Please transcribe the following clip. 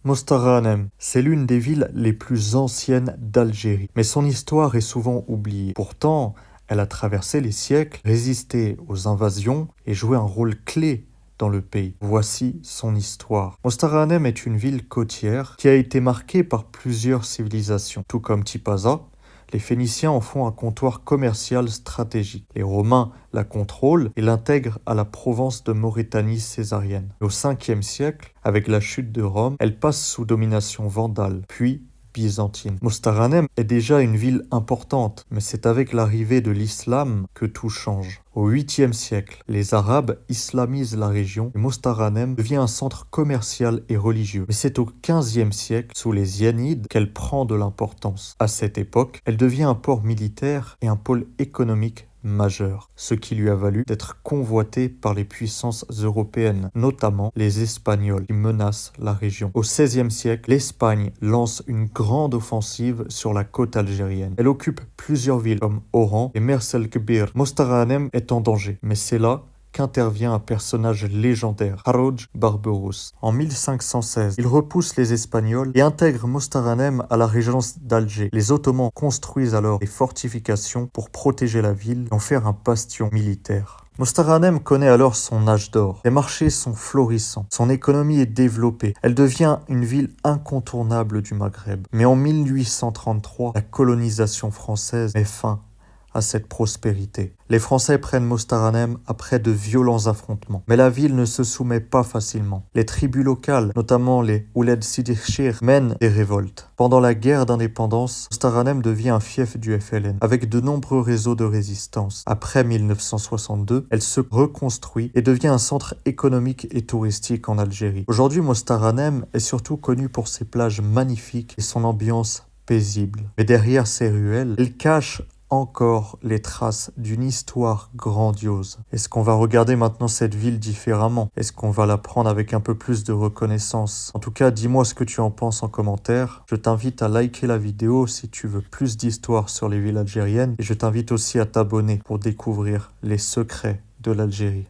Mostaranem, c'est l'une des villes les plus anciennes d'Algérie, mais son histoire est souvent oubliée. Pourtant, elle a traversé les siècles, résisté aux invasions et joué un rôle clé dans le pays. Voici son histoire. Mostaranem est une ville côtière qui a été marquée par plusieurs civilisations, tout comme Tipaza. Les Phéniciens en font un comptoir commercial stratégique. Les Romains la contrôlent et l'intègrent à la Provence de Maurétanie césarienne. Au 5e siècle, avec la chute de Rome, elle passe sous domination vandale, puis byzantine. Mostaranem est déjà une ville importante, mais c'est avec l'arrivée de l'islam que tout change. Au 8e siècle, les Arabes islamisent la région et Mostaranem devient un centre commercial et religieux. Mais c'est au 15e siècle, sous les Zianides, qu'elle prend de l'importance. À cette époque, elle devient un port militaire et un pôle économique majeur, ce qui lui a valu d'être convoité par les puissances européennes, notamment les Espagnols qui menacent la région. Au XVIe siècle, l'Espagne lance une grande offensive sur la côte algérienne. Elle occupe plusieurs villes comme Oran et Mers el-Kbir. Mostaranem est en danger, mais c'est là qu'intervient un personnage légendaire, Haroun Barberousse. En 1516, il repousse les Espagnols et intègre Mostaranem à la régence d'Alger. Les Ottomans construisent alors des fortifications pour protéger la ville et en faire un bastion militaire. Mostaranem connaît alors son âge d'or. Les marchés sont florissants, son économie est développée. Elle devient une ville incontournable du Maghreb. Mais en 1833, la colonisation française met fin à cette prospérité. Les Français prennent Mostaranem après de violents affrontements. Mais la ville ne se soumet pas facilement. Les tribus locales, notamment les Ouled Sidi Chir, mènent des révoltes. Pendant la guerre d'indépendance, Mostaranem devient un fief du FLN, avec de nombreux réseaux de résistance. Après 1962, elle se reconstruit et devient un centre économique et touristique en Algérie. Aujourd'hui, Mostaranem est surtout connu pour ses plages magnifiques et son ambiance paisible. Mais derrière ces ruelles, elle cache encore les traces d'une histoire grandiose. Est-ce qu'on va regarder maintenant cette ville différemment? Est-ce qu'on va la prendre avec un peu plus de reconnaissance? En tout cas, dis-moi ce que tu en penses en commentaire. Je t'invite à liker la vidéo si tu veux plus d'histoires sur les villes algériennes et je t'invite aussi à t'abonner pour découvrir les secrets de l'Algérie.